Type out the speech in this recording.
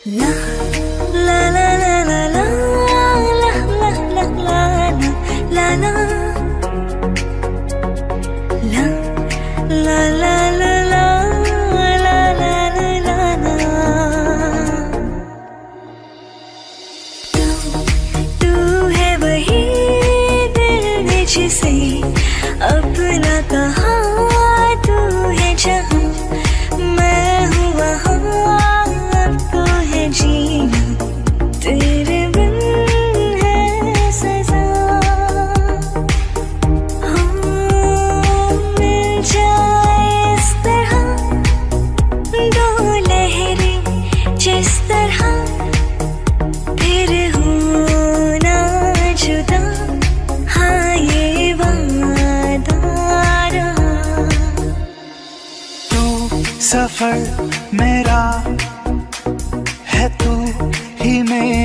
La la la la la la la la la la la la la la la जिसे अपना कहा तू है जहाँ मैं हूँ वहाँ अब तो है जीना तेरे बिन है सजा मिल जाए इस तरह दो लहरें जिस तरह फिर होना जुदा हाँ ये वादा रहा सफर मेरा है तू ही मेरा